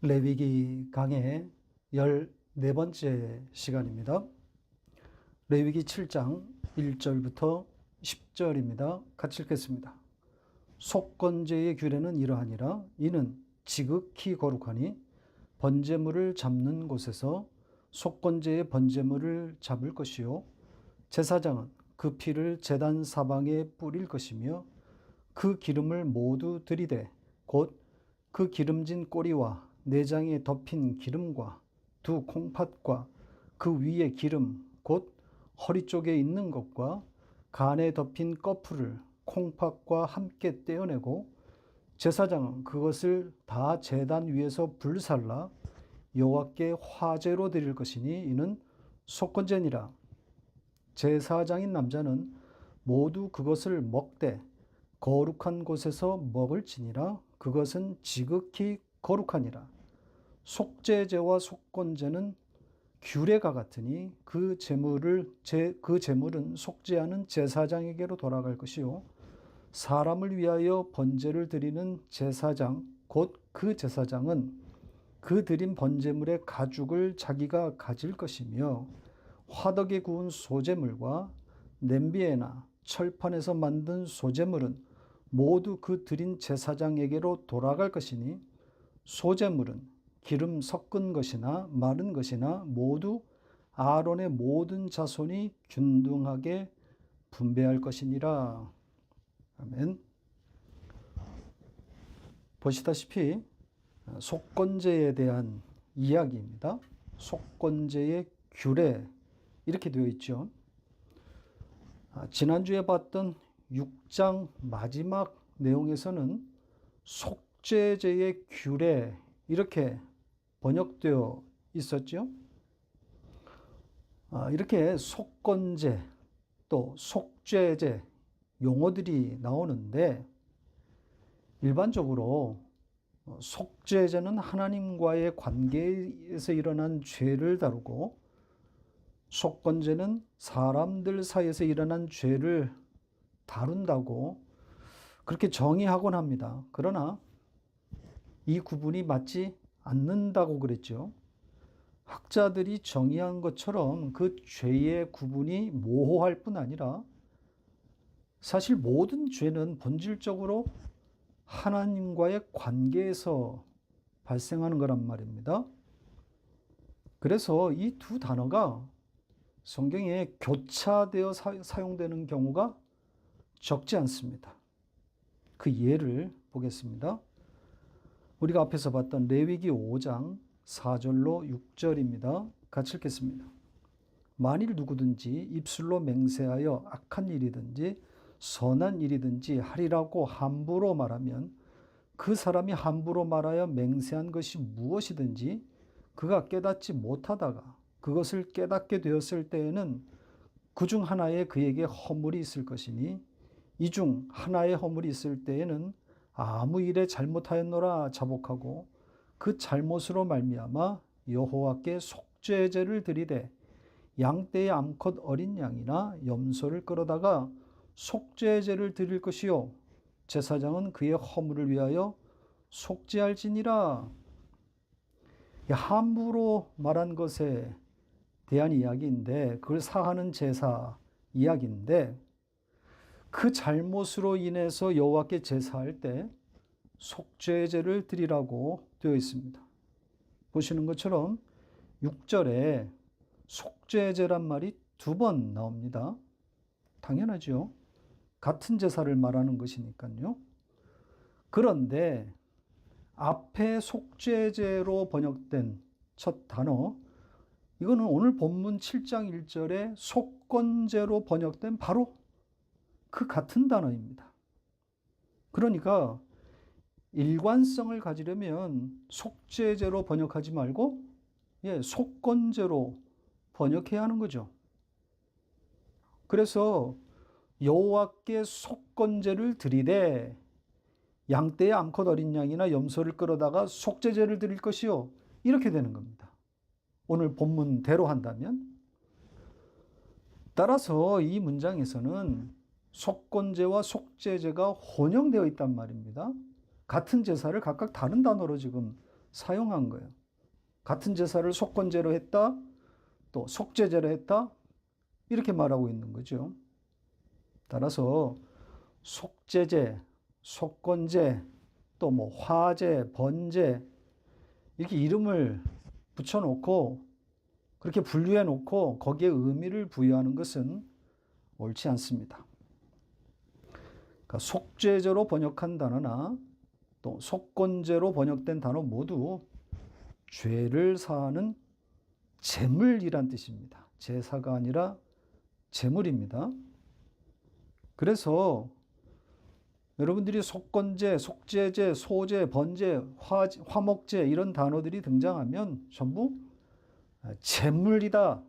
레위기 강의 14번째 시간입니다. 레위기 7장 1절부터 10절입니다. 같이 읽겠습니다. 속건제의 규례는 이러하니라. 이는 지극히 거룩하니 번제물을 잡는 곳에서 속건제의 번제물을 잡을 것이요 제사장은 그 피를 제단 사방에 뿌릴 것이며 그 기름을 모두 들이되 곧 그 기름진 꼬리와 내장에 덮인 기름과 두 콩팥과 그 위에 기름 곧 허리 쪽에 있는 것과 간에 덮인 꺼풀을 콩팥과 함께 떼어내고 제사장은 그것을 다 제단 위에서 불살라 여호와께 화제로 드릴 것이니 이는 속건제니라. 제사장인 남자는 모두 그것을 먹되 거룩한 곳에서 먹을지니라. 그것은 지극히 거룩하니라. 속죄제와 속건제는 규례가 같으니 그 제물은 속죄하는 제사장에게로 돌아갈 것이요 사람을 위하여 번제를 드리는 제사장 곧 그 제사장은 그 드린 번제물의 가죽을 자기가 가질 것이며 화덕에 구운 소제물과 냄비에나 철판에서 만든 소제물은 모두 그 드린 제사장에게로 돌아갈 것이니 소제물은 기름 섞은 것이나 마른 것이나 모두 아론의 모든 자손이 균등하게 분배할 것이니라. 아멘. 보시다시피 속건제에 대한 이야기입니다. 속건제의 규례 이렇게 되어 있죠. 지난주에 봤던 6장 마지막 내용에서는 속죄제의 규례 이렇게 번역되어 있었죠. 이렇게 속건제 또 속죄제 용어들이 나오는데 일반적으로 속죄제는 하나님과의 관계에서 일어난 죄를 다루고 속건제는 사람들 사이에서 일어난 죄를 다룬다고 그렇게 정의하곤 합니다. 그러나 이 구분이 맞지 않는다고 그랬죠. 학자들이 정의한 것처럼 그 죄의 구분이 모호할 뿐 아니라 사실 모든 죄는 본질적으로 하나님과의 관계에서 발생하는 거란 말입니다. 그래서 이 두 단어가 성경에 교차되어 사용되는 경우가 적지 않습니다. 그 예를 보겠습니다. 우리가 앞에서 봤던 레위기 5장 4절로 6절입니다. 같이 읽겠습니다. 만일 누구든지 입술로 맹세하여 악한 일이든지 선한 일이든지 하리라고 함부로 말하면 그 사람이 함부로 말하여 맹세한 것이 무엇이든지 그가 깨닫지 못하다가 그것을 깨닫게 되었을 때에는 그 중 하나에 그에게 허물이 있을 것이니 이 중 하나의 허물이 있을 때에는 아무 일에 잘못하였노라 자복하고 그 잘못으로 말미암아 여호와께 속죄제를 드리되 양떼의 암컷 어린 양이나 염소를 끌어다가 속죄제를 드릴 것이요 제사장은 그의 허물을 위하여 속죄할지니라. 함부로 말한 것에 대한 이야기인데 그걸 사하는 제사 이야기인데 그 잘못으로 인해서 여호와께 제사할 때 속죄제를 드리라고 되어 있습니다. 보시는 것처럼 6절에 속죄제란 말이 2번 나옵니다. 당연하죠. 같은 제사를 말하는 것이니까요. 그런데 앞에 속죄제로 번역된 첫 단어, 이거는 오늘 본문 7장 1절에 속건제로 번역된 바로 그 같은 단어입니다. 그러니까 일관성을 가지려면 속죄제로 번역하지 말고 속건제로 번역해야 하는 거죠. 그래서 여호와께 속건제를 드리되 양떼의 암컷 어린 양이나 염소를 끌어다가 속죄제를 드릴 것이요 이렇게 되는 겁니다. 오늘 본문대로 한다면. 따라서 이 문장에서는 속건제와 속죄제가 혼용되어 있단 말입니다. 같은 제사를 각각 다른 단어로 지금 사용한 거예요. 같은 제사를 속건제로 했다, 또 속죄제로 했다, 이렇게 말하고 있는 거죠. 따라서 속죄제, 속건제, 또 뭐 화제, 번제, 이렇게 이름을 붙여놓고 그렇게 분류해 놓고 거기에 의미를 부여하는 것은 옳지 않습니다. 그러니까 속죄제로 번역한 단어나 또 속건제로 번역된 단어 모두 죄를 사하는 제물이란 뜻입니다. 제사가 아니라 제물입니다. 그래서 여러분들이 속건제, 속죄제, 소제, 번제, 화목제 이런 단어들이 등장하면 전부 제물이다.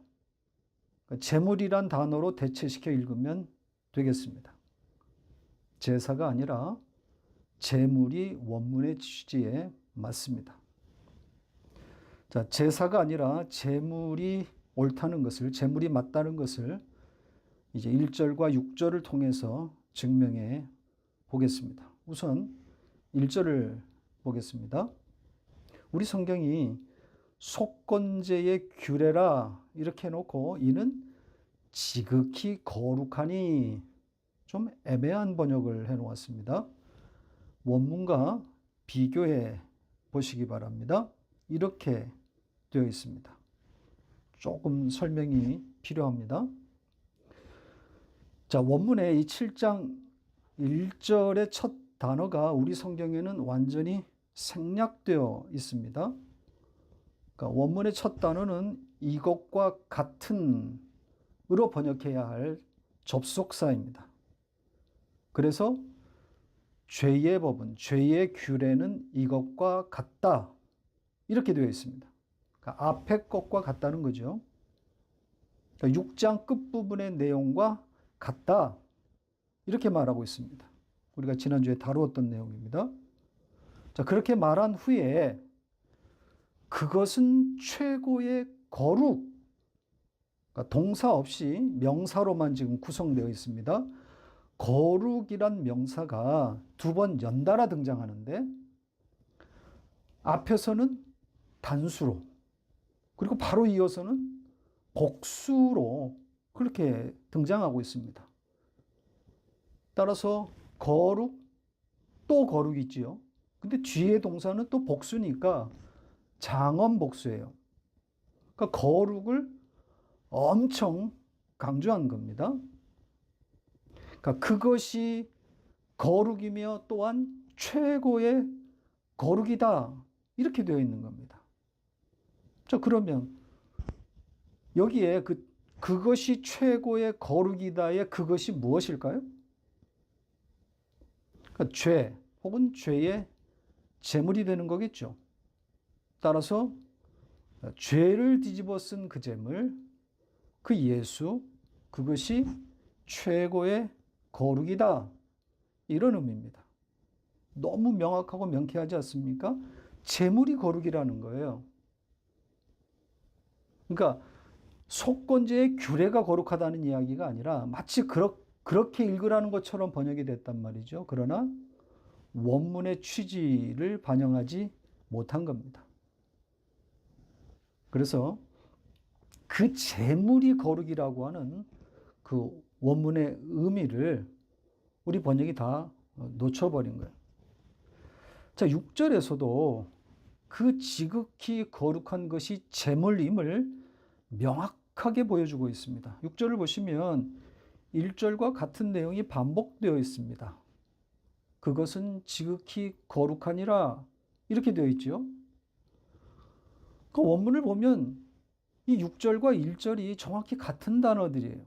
제물이란 단어로 대체시켜 읽으면 되겠습니다. 제사가 아니라 제물이 원문의 취지에 맞습니다. 자, 제사가 아니라 제물이 옳다는 것을, 제물이 맞다는 것을 이제 1절과 6절을 통해서 증명해 보겠습니다. 우선 1절을 보겠습니다. 우리 성경이 속건제의 규례라 이렇게 해놓고 이는 지극히 거룩하니 좀 애매한 번역을 해놓았습니다. 원문과 비교해 보시기 바랍니다. 이렇게 되어 있습니다. 조금 설명이 필요합니다. 자, 원문의 이 7장 1절의 첫 단어가 우리 성경에는 완전히 생략되어 있습니다. 그러니까 원문의 첫 단어는 이것과 같은으로 번역해야 할 접속사입니다. 그래서 죄의 법은, 죄의 규례는 이것과 같다. 이렇게 되어 있습니다. 그러니까 앞에 것과 같다는 거죠. 그러니까 6장 끝부분의 내용과 같다. 이렇게 말하고 있습니다. 우리가 지난주에 다루었던 내용입니다. 자, 그렇게 말한 후에 그것은 최고의 거룩, 그러니까 동사 없이 명사로만 지금 구성되어 있습니다. 거룩이란 명사가 두 번 연달아 등장하는데 앞에서는 단수로 그리고 바로 이어서는 복수로 그렇게 등장하고 있습니다. 따라서 거룩, 또 거룩이지요. 근데 뒤에 동사는 또 복수니까 장엄 복수예요. 그러니까 거룩을 엄청 강조한 겁니다. 그러니까 그것이 거룩이며 또한 최고의 거룩이다. 이렇게 되어 있는 겁니다. 자, 그러면 여기에 그것이 최고의 거룩이다의 그것이 무엇일까요? 그러니까 죄 혹은 죄의 제물이 되는 거겠죠. 따라서 죄를 뒤집어 쓴 그 제물, 그 예수, 그것이 최고의 거룩이다. 이런 의미입니다. 너무 명확하고 명쾌하지 않습니까? 제물이 거룩이라는 거예요. 그러니까 속건제의 규례가 거룩하다는 이야기가 아니라 마치 그렇게 읽으라는 것처럼 번역이 됐단 말이죠. 그러나 원문의 취지를 반영하지 못한 겁니다. 그래서 그 제물이 거룩이라고 하는 그 원문의 의미를 우리 번역이 다 놓쳐버린 거예요. 자, 6절에서도 그 지극히 거룩한 것이 제물임을 명확하게 보여주고 있습니다. 6절을 보시면 1절과 같은 내용이 반복되어 있습니다. 그것은 지극히 거룩하니라 이렇게 되어 있죠. 그 원문을 보면 이 6절과 1절이 정확히 같은 단어들이에요.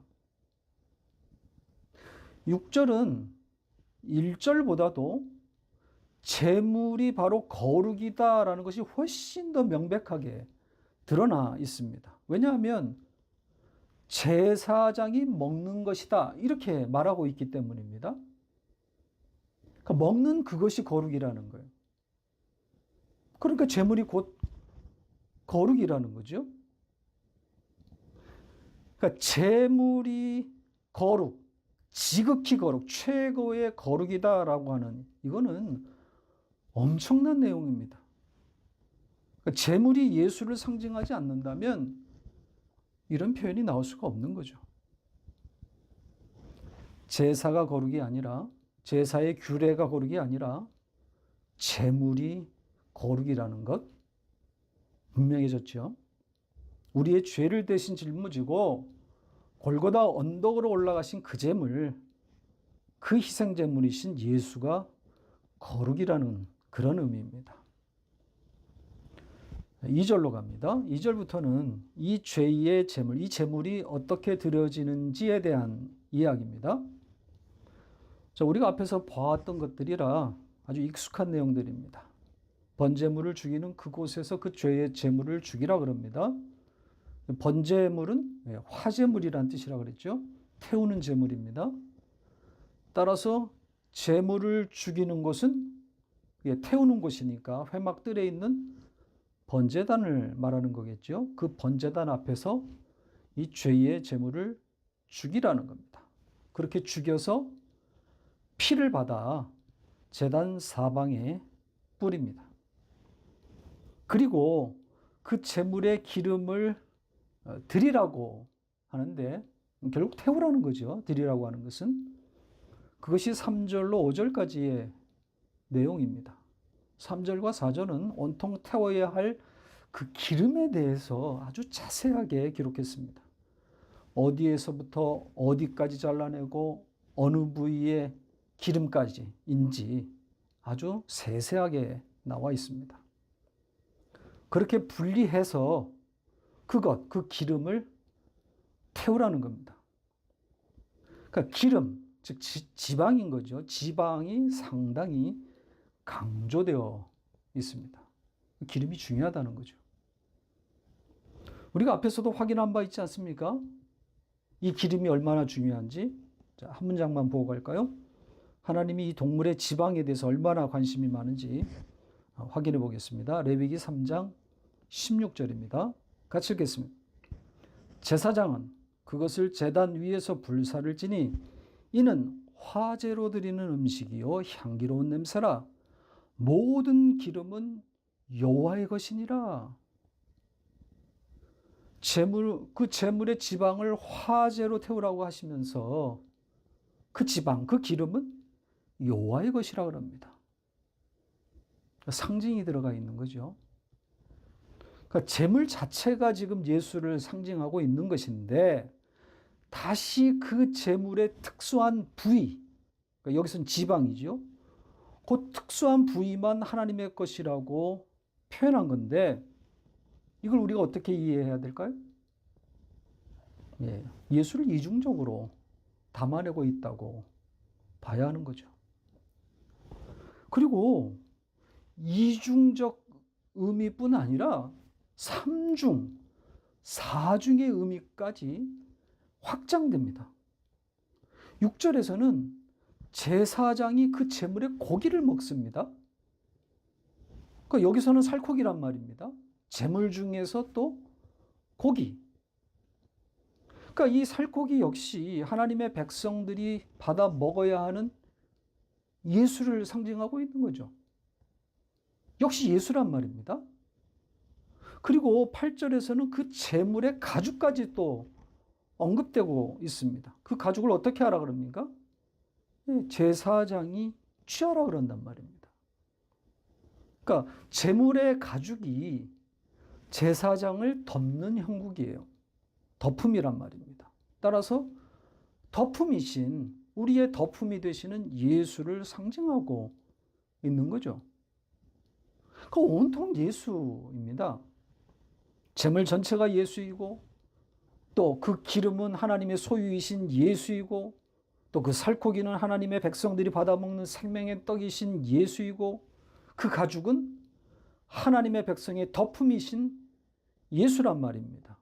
6절은 1절보다도 제물이 바로 거룩이다라는 것이 훨씬 더 명백하게 드러나 있습니다. 왜냐하면 제사장이 먹는 것이다 이렇게 말하고 있기 때문입니다. 그러니까 먹는 그것이 거룩이라는 거예요. 그러니까 제물이 곧 거룩이라는 거죠. 그러니까 제물이 거룩, 지극히 거룩, 최고의 거룩이다라고 하는 이거는 엄청난 내용입니다. 제물이 예수를 상징하지 않는다면 이런 표현이 나올 수가 없는 거죠. 제사가 거룩이 아니라, 제사의 규례가 거룩이 아니라 제물이 거룩이라는 것 분명해졌죠. 우리의 죄를 대신 짊어지고 골고다 언덕으로 올라가신 그 제물, 그 희생 제물이신 예수가 거룩이라는 그런 의미입니다. 2절로 갑니다. 2절부터는 이 죄의 제물, 이 제물이 어떻게 드려지는지에 대한 이야기입니다. 자, 우리가 앞에서 봐왔던 것들이라 아주 익숙한 내용들입니다. 번제물을 죽이는 그곳에서 그 죄의 제물을 죽이라 그럽니다. 번제물은 화제물이란 뜻이라 그랬죠. 태우는 제물입니다. 따라서 제물을 죽이는 곳은 태우는 곳이니까 회막들에 있는 번제단을 말하는 거겠죠. 그 번제단 앞에서 이 죄의 제물을 죽이라는 겁니다. 그렇게 죽여서 피를 받아 제단 사방에 뿌립니다. 그리고 그 제물의 기름을 드리라고 하는데 결국 태우라는 거죠. 드리라고 하는 것은. 그것이 3절로 5절까지의 내용입니다. 3절과 4절은 온통 태워야 할 그 기름에 대해서 아주 자세하게 기록했습니다. 어디에서부터 어디까지 잘라내고 어느 부위에 기름까지인지 아주 세세하게 나와 있습니다. 그렇게 분리해서 그 기름을 태우라는 겁니다. 그러니까 기름, 즉 지방인 거죠. 지방이 상당히 강조되어 있습니다. 기름이 중요하다는 거죠. 우리가 앞에서도 확인한 바 있지 않습니까? 이 기름이 얼마나 중요한지. 자, 한 문장만 보고 갈까요? 하나님이 이 동물의 지방에 대해서 얼마나 관심이 많은지 확인해 보겠습니다. 레위기 3장 16절입니다. 같이 읽겠습니다. 제사장은 그것을 제단 위에서 불사를 지니 이는 화제로 드리는 음식이요 향기로운 냄새라. 모든 기름은 여호와의 것이니라. 그 제물의 지방을 화제로 태우라고 하시면서 그 지방, 그 기름은 여호와의 것이라 그럽니다. 상징이 들어가 있는 거죠. 그러니까 제물 자체가 지금 예수를 상징하고 있는 것인데 다시 그 제물의 특수한 부위, 그러니까 여기서는 지방이죠. 그 특수한 부위만 하나님의 것이라고 표현한 건데 이걸 우리가 어떻게 이해해야 될까요? 예수를 이중적으로 담아내고 있다고 봐야 하는 거죠. 그리고 이중적 의미뿐 아니라 삼중, 사중의 의미까지 확장됩니다. 6절에서는 제사장이 그 제물의 고기를 먹습니다. 그러니까 여기서는 살코기란 말입니다. 제물 중에서 또 고기. 그러니까 이 살코기 역시 하나님의 백성들이 받아 먹어야 하는 예수를 상징하고 있는 거죠. 역시 예수란 말입니다. 그리고 8절에서는 그 제물의 가죽까지 또 언급되고 있습니다. 그 가죽을 어떻게 하라 그럽니까? 제사장이 취하라 그런단 말입니다. 그러니까 제물의 가죽이 제사장을 덮는 형국이에요. 덮음이란 말입니다. 따라서 덮음이신, 우리의 덮음이 되시는 예수를 상징하고 있는 거죠. 그 온통 예수입니다. 제물 전체가 예수이고 또 그 기름은 하나님의 소유이신 예수이고 또 그 살코기는 하나님의 백성들이 받아먹는 생명의 떡이신 예수이고 그 가죽은 하나님의 백성의 덮음이신 예수란 말입니다.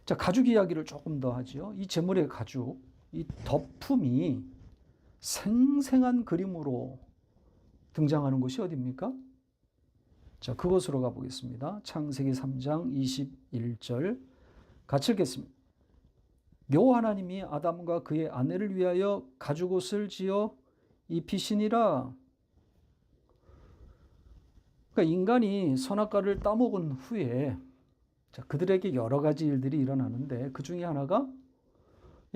자, 가죽 이야기를 조금 더 하죠. 이 제물의 가죽, 이 덮음이 생생한 그림으로 등장하는 곳이 어디입니까? 자, 그곳으로 가보겠습니다. 창세기 3장 21절 같이 읽겠습니다. 여호와 하나님이 아담과 그의 아내를 위하여 가죽옷을 지어 입히시니라. 그러니까 인간이 선악과를 따먹은 후에 그들에게 여러 가지 일들이 일어나는데 그 중에 하나가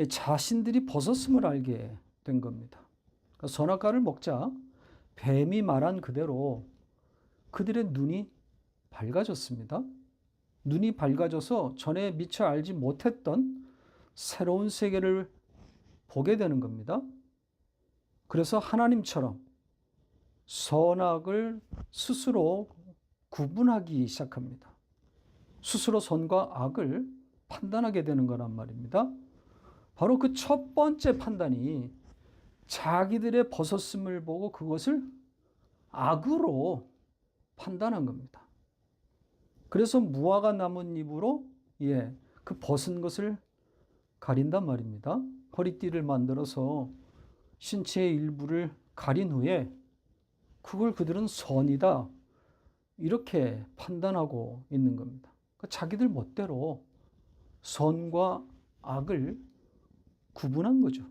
자신들이 벗었음을 알게 된 겁니다. 그러니까 선악과를 먹자 뱀이 말한 그대로 그들의 눈이 밝아졌습니다. 눈이 밝아져서 전에 미처 알지 못했던 새로운 세계를 보게 되는 겁니다. 그래서 하나님처럼 선악을 스스로 구분하기 시작합니다. 스스로 선과 악을 판단하게 되는 거란 말입니다. 바로 그 첫 번째 판단이 자기들의 벗었음을 보고 그것을 악으로 판단한 겁니다. 그래서 무화과 나뭇잎으로 그 벗은 것을 가린단 말입니다. 허리띠를 만들어서 신체의 일부를 가린 후에 그걸 그들은 선이다 이렇게 판단하고 있는 겁니다. 그러니까 자기들 멋대로 선과 악을 구분한 거죠.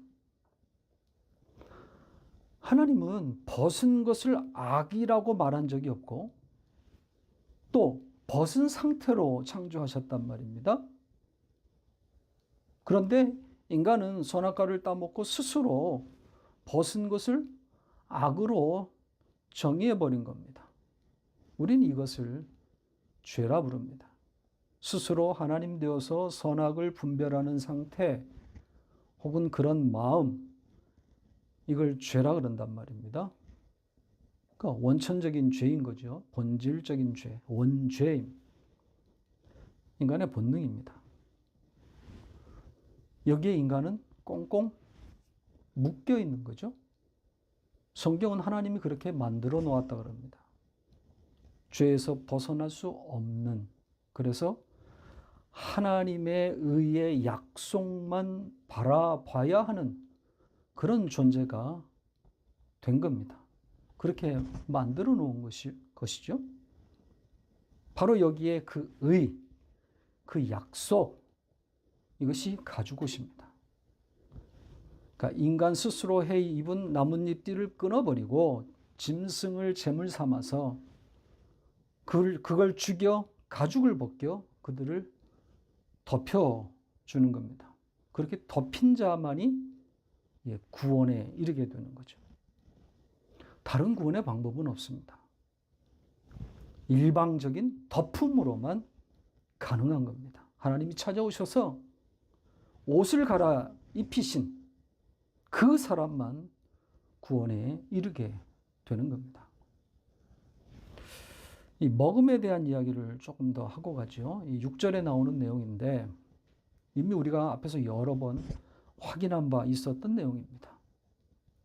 하나님은 벗은 것을 악이라고 말한 적이 없고 또 벗은 상태로 창조하셨단 말입니다. 그런데 인간은 선악과를 따먹고 스스로 벗은 것을 악으로 정의해버린 겁니다. 우린 이것을 죄라 부릅니다. 스스로 하나님 되어서 선악을 분별하는 상태 혹은 그런 마음, 이걸 죄라 그런단 말입니다. 그러니까 원천적인 죄인 거죠. 본질적인 죄, 원죄임. 인간의 본능입니다. 여기에 인간은 꽁꽁 묶여 있는 거죠. 성경은 하나님이 그렇게 만들어 놓았다 그럽니다. 죄에서 벗어날 수 없는, 그래서 하나님의 의의 약속만 바라봐야 하는 그런 존재가 된 겁니다. 그렇게 만들어 놓은 것이죠. 바로 여기에 그 의, 그 약속, 이것이 가죽옷입니다. 그러니까 인간 스스로 해 입은 나뭇잎띠를 끊어버리고 짐승을 제물 삼아서 그걸 죽여 가죽을 벗겨 그들을 덮여주는 겁니다. 그렇게 덮인 자만이 구원에 이르게 되는 거죠. 다른 구원의 방법은 없습니다. 일방적인 덮음으로만 가능한 겁니다. 하나님이 찾아오셔서 옷을 갈아입히신 그 사람만 구원에 이르게 되는 겁니다. 이 먹음에 대한 이야기를 조금 더 하고 가죠. 이 6절에 나오는 내용인데 이미 우리가 앞에서 여러 번 확인한 바 있었던 내용입니다.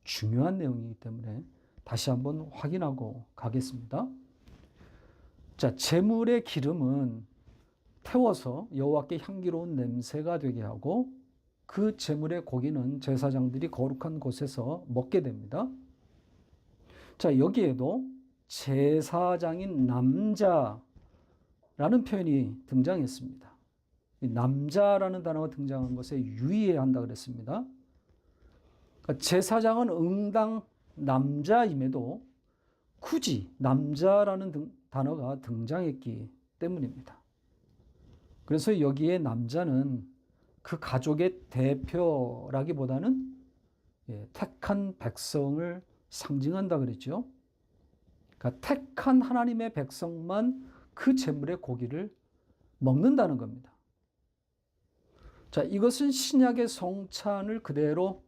중요한 내용이기 때문에 다시 한번 확인하고 가겠습니다. 자, 제물의 기름은 태워서 여호와께 향기로운 냄새가 되게 하고 그 제물의 고기는 제사장들이 거룩한 곳에서 먹게 됩니다. 자, 여기에도 제사장인 남자라는 표현이 등장했습니다. 남자라는 단어가 등장한 것에 유의해야 한다 그랬습니다. 그러니까 제사장은 응당 남자임에도 굳이 남자라는 단어가 등장했기 때문입니다. 그래서 여기에 남자는 그 가족의 대표라기보다는 택한 백성을 상징한다 그랬죠. 그러니까 택한 하나님의 백성만 그 제물의 고기를 먹는다는 겁니다. 자, 이것은 신약의 성찬을 그대로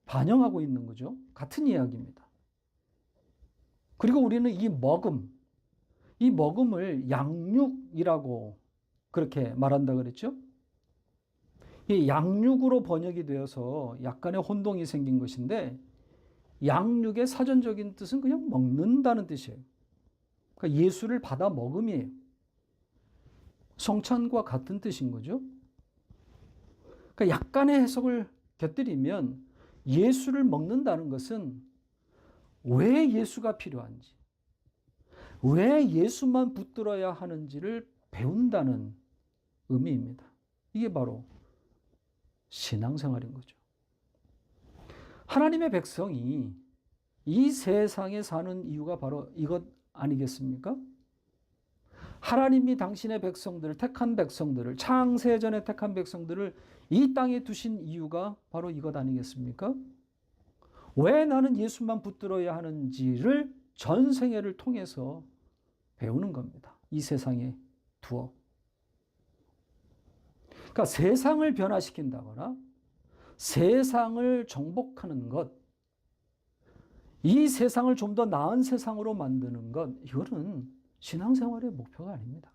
반영하고 있는 거죠. 같은 이야기입니다. 그리고 우리는 이 먹음을 양육이라고 그렇게 말한다 그랬죠. 이 양육으로 번역이 되어서 약간의 혼동이 생긴 것인데 양육의 사전적인 뜻은 그냥 먹는다는 뜻이에요. 그러니까 예수를 받아 먹음이에요. 성찬과 같은 뜻인 거죠. 그러니까 약간의 해석을 곁들이면 예수를 먹는다는 것은 왜 예수가 필요한지, 왜 예수만 붙들어야 하는지를 배운다는 의미입니다. 이게 바로 신앙생활인 거죠. 하나님의 백성이 이 세상에 사는 이유가 바로 이것 아니겠습니까? 하나님이 당신의 백성들을, 택한 백성들을, 창세전에 택한 백성들을 이 땅에 두신 이유가 바로 이것 아니겠습니까? 왜 나는 예수만 붙들어야 하는지를 전생애를 통해서 배우는 겁니다. 이 세상에 두어. 그러니까 세상을 변화시킨다거나 세상을 정복하는 것, 이 세상을 좀 더 나은 세상으로 만드는 것, 이거는 신앙생활의 목표가 아닙니다.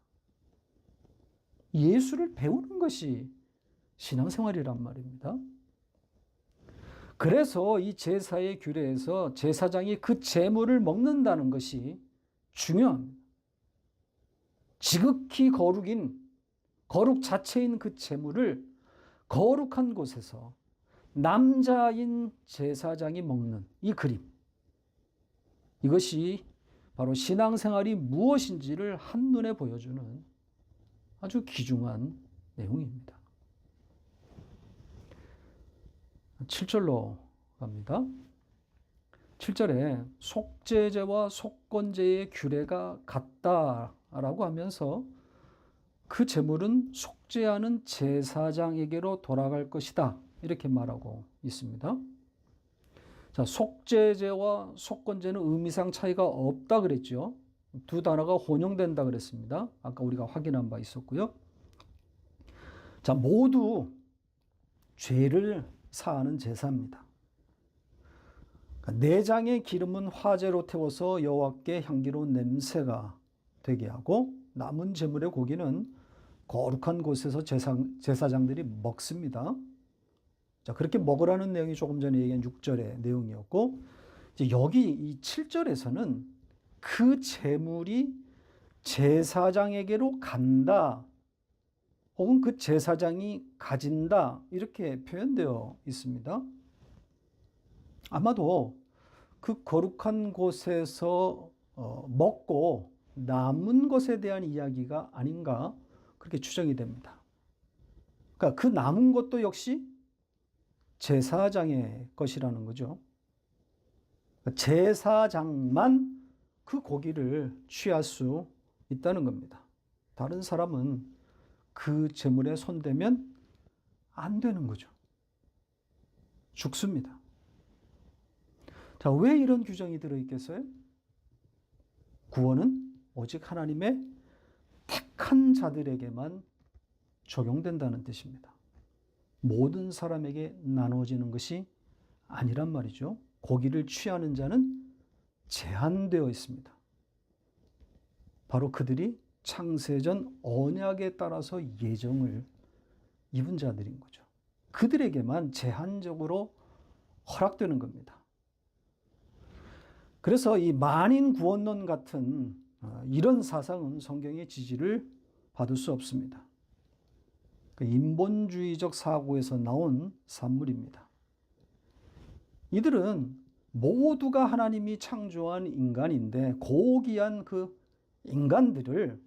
예수를 배우는 것이 신앙생활이란 말입니다. 그래서 이 제사의 규례에서 제사장이 그 제물을 먹는다는 것이 중요합니다. 지극히 거룩 자체인 그 제물을 거룩한 곳에서 남자인 제사장이 먹는 이 그림. 이것이 바로 신앙생활이 무엇인지를 한눈에 보여주는 아주 귀중한 내용입니다. 7절로 갑니다. 7절에 속죄제와 속건제의 규례가 같다라고 하면서 그 제물은 속죄하는 제사장에게로 돌아갈 것이다. 이렇게 말하고 있습니다. 자, 속죄제와 속건제는 의미상 차이가 없다 그랬죠. 두 단어가 혼용된다 그랬습니다. 아까 우리가 확인한 바 있었고요. 자, 모두 죄를 사하는 제사입니다. 내장의 기름은 화제로 태워서 여호와께 향기로운 냄새가 되게 하고 남은 제물의 고기는 거룩한 곳에서 제사장들이 먹습니다. 자, 그렇게 먹으라는 내용이 조금 전에 얘기한 6절의 내용이었고, 이제 여기 이 7절에서는 그 제물이 제사장에게로 간다, 혹은 그 제사장이 가진다, 이렇게 표현되어 있습니다. 아마도 그 거룩한 곳에서 먹고 남은 것에 대한 이야기가 아닌가, 그렇게 추정이 됩니다. 그러니까 그 남은 것도 역시 제사장의 것이라는 거죠. 제사장만 그 고기를 취할 수 있다는 겁니다. 다른 사람은 그 제물에 손대면 안 되는 거죠. 죽습니다. 자, 왜 이런 규정이 들어있겠어요? 구원은 오직 하나님의 택한 자들에게만 적용된다는 뜻입니다. 모든 사람에게 나누어지는 것이 아니란 말이죠. 고기를 취하는 자는 제한되어 있습니다. 바로 그들이 창세전 언약에 따라서 예정을 입은 자들인 거죠. 그들에게만 제한적으로 허락되는 겁니다. 그래서 이 만인 구원론 같은 이런 사상은 성경의 지지를 받을 수 없습니다. 인본주의적 사고에서 나온 산물입니다. 이들은 모두가 하나님이 창조한 인간인데 고귀한 그 인간들을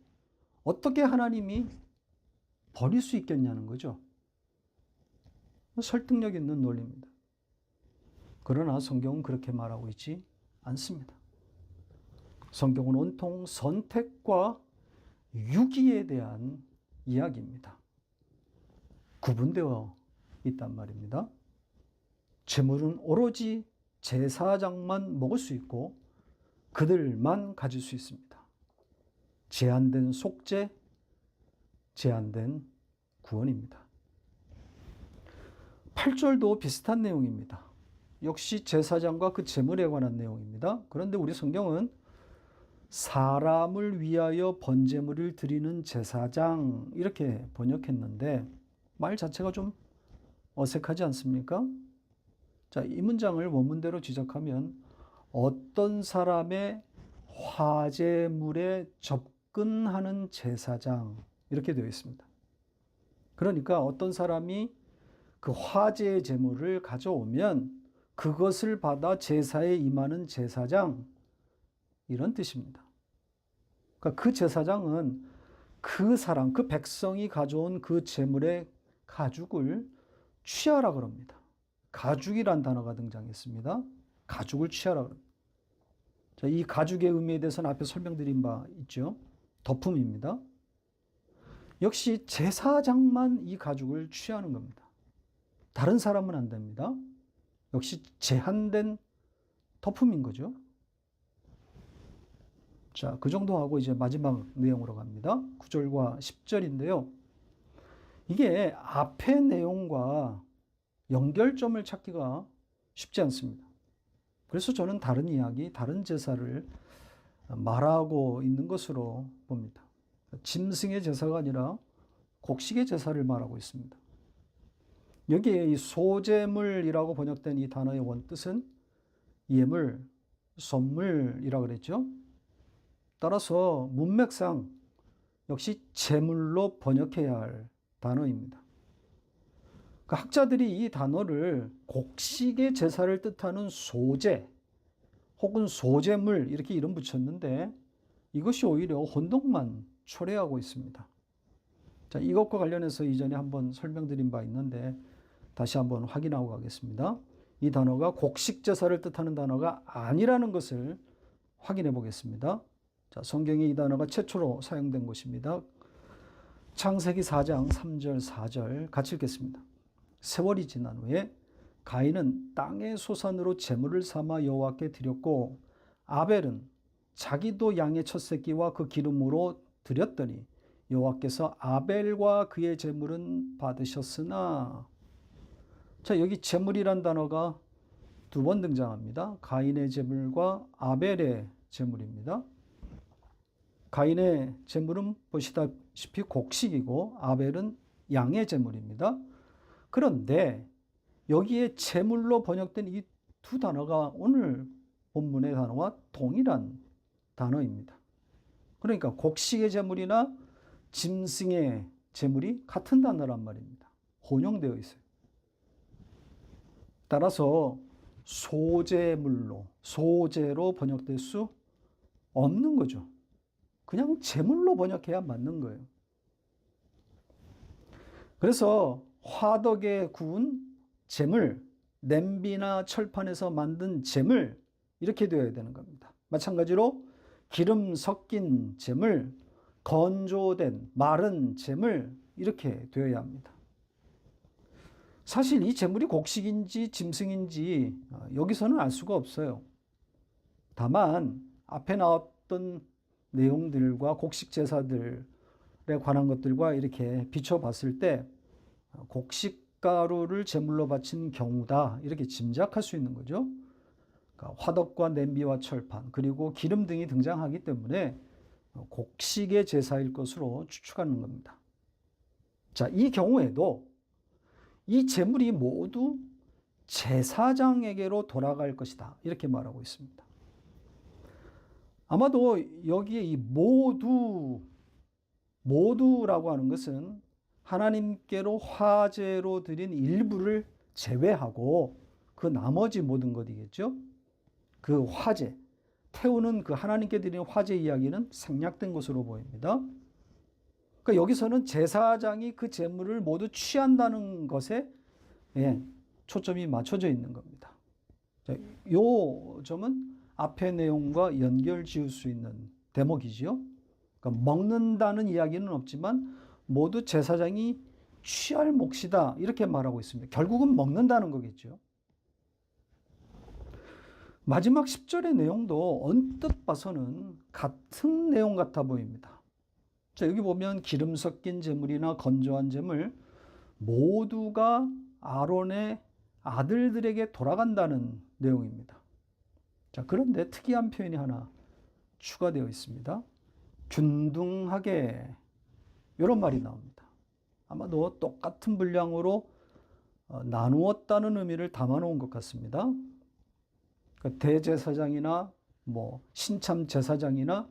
어떻게 하나님이 버릴 수 있겠냐는 거죠. 설득력 있는 논리입니다. 그러나 성경은 그렇게 말하고 있지 않습니다. 성경은 온통 선택과 유기에 대한 이야기입니다. 구분되어 있단 말입니다. 제물은 오로지 제사장만 먹을 수 있고 그들만 가질 수 있습니다. 제한된 속죄, 제한된 구원입니다. 8절도 비슷한 내용입니다. 역시 제사장과 그 제물에 관한 내용입니다. 그런데 우리 성경은 사람을 위하여 번제물을 드리는 제사장 이렇게 번역했는데 말 자체가 좀 어색하지 않습니까? 자, 이 문장을 원문대로 지적하면 어떤 사람의 화제물에 접근하는 제사장 이렇게 되어 있습니다. 그러니까 어떤 사람이 그 화제의 제물을 가져오면 그것을 받아 제사에 임하는 제사장 이런 뜻입니다. 그러니까 그 제사장은 그 사람, 그 백성이 가져온 그 제물의 가죽을 취하라 그럽니다. 가죽이란 단어가 등장했습니다. 가죽을 취하라 그럽니다. 자, 이 가죽의 의미에 대해서는 앞에 설명드린 바 있죠. 덮음입니다. 역시 제사장만 이 가죽을 취하는 겁니다. 다른 사람은 안 됩니다. 역시 제한된 덮음인 거죠. 자, 그 정도 하고 이제 마지막 내용으로 갑니다. 9절과 10절인데요. 이게 앞의 내용과 연결점을 찾기가 쉽지 않습니다. 그래서 저는 다른 이야기, 다른 제사를 말하고 있는 것으로 봅니다. 짐승의 제사가 아니라 곡식의 제사를 말하고 있습니다. 여기에 이 소제물이라고 번역된 이 단어의 원뜻은 예물, 선물이라고 그랬죠. 따라서 문맥상 역시 제물로 번역해야 할 단어입니다. 그 학자들이 이 단어를 곡식의 제사를 뜻하는 소제 혹은 소제물 이렇게 이름 붙였는데 이것이 오히려 혼동만 초래하고 있습니다. 자, 이것과 관련해서 이전에 한번 설명드린 바 있는데 다시 한번 확인하고 가겠습니다. 이 단어가 곡식 제사를 뜻하는 단어가 아니라는 것을 확인해 보겠습니다. 자, 성경에 이 단어가 최초로 사용된 곳입니다. 창세기 4장 3절 4절 같이 읽겠습니다. 세월이 지난 후에 가인은 땅의 소산으로 제물을 삼아 여호와께 드렸고 아벨은 자기도 양의 첫 새끼와 그 기름으로 드렸더니 여호와께서 아벨과 그의 제물은 받으셨으나. 자, 여기 제물이란 단어가 두 번 등장합니다. 가인의 제물과 아벨의 제물입니다. 가인의 제물은 보시다시피 곡식이고 아벨은 양의 제물입니다. 그런데 여기에 제물로 번역된 이 두 단어가 오늘 본문의 단어와 동일한 단어입니다. 그러니까 곡식의 제물이나 짐승의 제물이 같은 단어란 말입니다. 혼용되어 있어요. 따라서 소제물로, 소제로 번역될 수 없는 거죠. 그냥 제물로 번역해야 맞는 거예요. 그래서 화덕에 구운 제물, 냄비나 철판에서 만든 제물 이렇게 되어야 되는 겁니다. 마찬가지로 기름 섞인 제물, 건조된 마른 제물 이렇게 되어야 합니다. 사실 이 제물이 곡식인지 짐승인지 여기서는 알 수가 없어요. 다만 앞에 나왔던 내용들과 곡식 제사들에 관한 것들과 이렇게 비춰봤을 때 곡식가루를 제물로 바친 경우다 이렇게 짐작할 수 있는 거죠. 그러니까 화덕과 냄비와 철판 그리고 기름 등이 등장하기 때문에 곡식의 제사일 것으로 추측하는 겁니다. 자, 이 경우에도 이 제물이 모두 제사장에게로 돌아갈 것이다 이렇게 말하고 있습니다. 아마도 여기에 이 모두라고 하는 것은 하나님께로 화제로 드린 일부를 제외하고 그 나머지 모든 것이겠죠. 그 화제, 태우는 그 하나님께 드리는 화제 이야기는 생략된 것으로 보입니다. 그러니까 여기서는 제사장이 그 제물을 모두 취한다는 것에 초점이 맞춰져 있는 겁니다. 이 점은 앞의 내용과 연결 지을 수 있는 대목이지요. 그러니까 먹는다는 이야기는 없지만 모두 제사장이 취할 몫이다 이렇게 말하고 있습니다. 결국은 먹는다는 거겠죠. 마지막 10절의 내용도 언뜻 봐서는 같은 내용 같아 보입니다. 자, 여기 보면 기름 섞인 제물이나 건조한 제물 모두가 아론의 아들들에게 돌아간다는 내용입니다. 자, 그런데 특이한 표현이 하나 추가되어 있습니다. 균등하게 이런 말이 나옵니다. 아마도 똑같은 분량으로 나누었다는 의미를 담아놓은 것 같습니다. 그러니까 대제사장이나 신참 제사장이나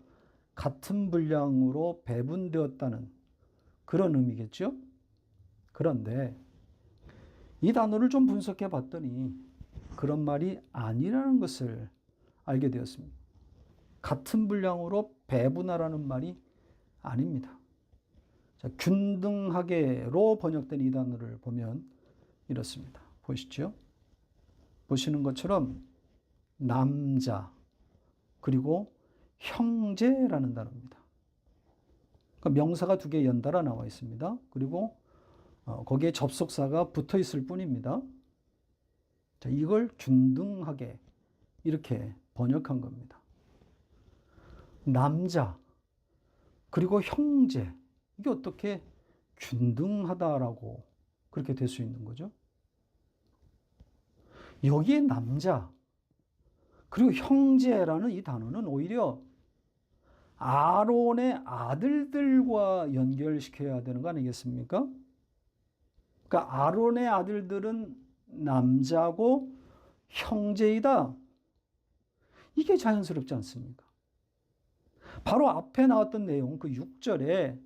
같은 분량으로 배분되었다는 그런 의미겠죠. 그런데 이 단어를 좀 분석해 봤더니 그런 말이 아니라는 것을 알게 되었습니다. 같은 분량으로 배분하라는 말이 아닙니다. 자, 균등하게로 번역된 이 단어를 보면 이렇습니다. 보시죠. 보시는 것처럼 남자 그리고 형제라는 단어입니다. 그러니까 명사가 두 개 연달아 나와 있습니다. 그리고 거기에 접속사가 붙어 있을 뿐입니다. 자, 이걸 균등하게 이렇게 번역한 겁니다. 남자, 그리고 형제, 이게 어떻게 균등하다라고 그렇게 될 수 있는 거죠? 여기에 남자, 그리고 형제라는 이 단어는 오히려 아론의 아들들과 연결시켜야 되는 거 아니겠습니까? 그러니까 아론의 아들들은 남자고 형제이다. 이게 자연스럽지 않습니까? 바로 앞에 나왔던 내용, 그 6절에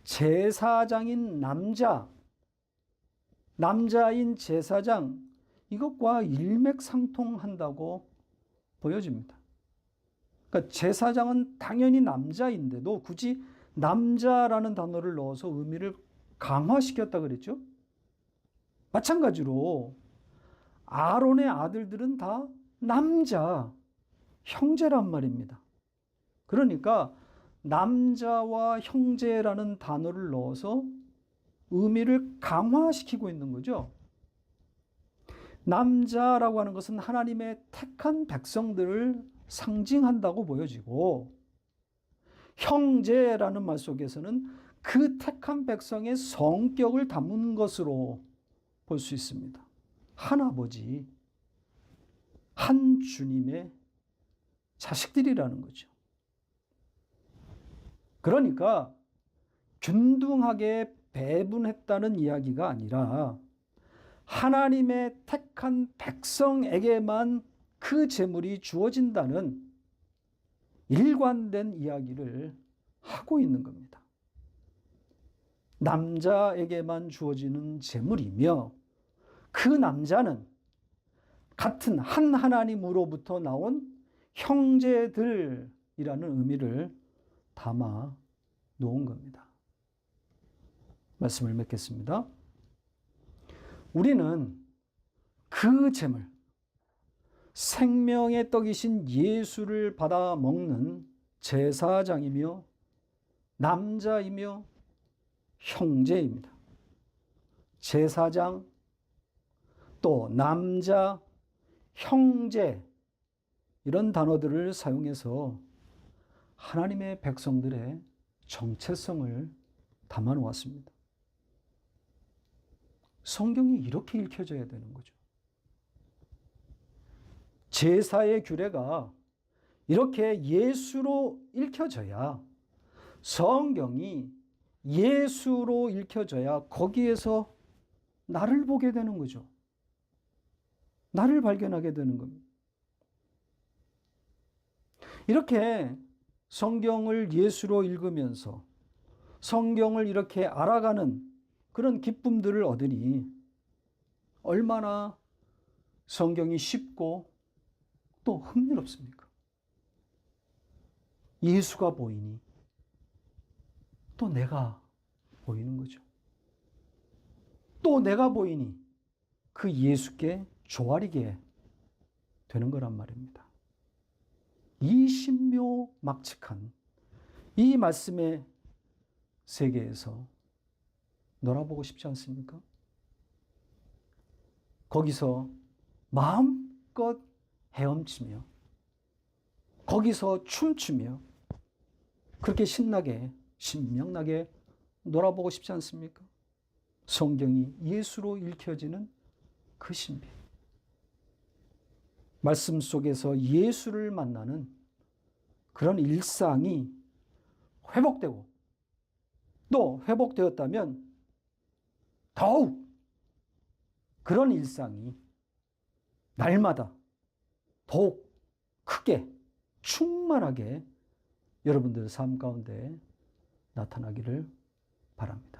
제사장인 남자인 제사장, 이것과 일맥상통한다고 보여집니다. 그러니까 제사장은 당연히 남자인데도 굳이 남자라는 단어를 넣어서 의미를 강화시켰다 그랬죠? 마찬가지로 아론의 아들들은 다 남자, 형제란 말입니다. 그러니까 남자와 형제라는 단어를 넣어서 의미를 강화시키고 있는 거죠. 남자라고 하는 것은 하나님의 택한 백성들을 상징한다고 보여지고, 형제라는 말 속에서는 그 택한 백성의 성격을 담은 것으로 볼 수 있습니다. 한 아버지, 한 주님의 자식들이라는 거죠. 그러니까 균등하게 배분했다는 이야기가 아니라 하나님의 택한 백성에게만 그 재물이 주어진다는 일관된 이야기를 하고 있는 겁니다. 남자에게만 주어지는 재물이며 그 남자는 같은 한 하나님으로부터 나온 형제들이라는 의미를 담아 놓은 겁니다. 말씀을 맺겠습니다. 우리는 그 재물, 생명의 떡이신 예수를 받아 먹는 제사장이며 남자이며 형제입니다. 제사장, 또 남자, 형제, 이런 단어들을 사용해서 하나님의 백성들의 정체성을 담아 놓았습니다. 성경이 이렇게 읽혀져야 되는 거죠. 제사의 규례가 이렇게 예수로 읽혀져야, 성경이 예수로 읽혀져야 거기에서 나를 보게 되는 거죠. 나를 발견하게 되는 겁니다. 이렇게 성경을 예수로 읽으면서 성경을 이렇게 알아가는 그런 기쁨들을 얻으니 얼마나 성경이 쉽고 또 흥미롭습니까? 예수가 보이니 또 내가 보이는 거죠. 또 내가 보이니 그 예수께 조아리게 되는 거란 말입니다. 이 신묘막측한 이 말씀의 세계에서 놀아보고 싶지 않습니까? 거기서 마음껏 헤엄치며, 거기서 춤추며, 그렇게 신나게, 신명나게 놀아보고 싶지 않습니까? 성경이 예수로 읽혀지는 그 신비. 말씀 속에서 예수를 만나는 그런 일상이 회복되고, 또 회복되었다면 더욱 그런 일상이 날마다 더욱 크게 충만하게 여러분들 삶 가운데 나타나기를 바랍니다.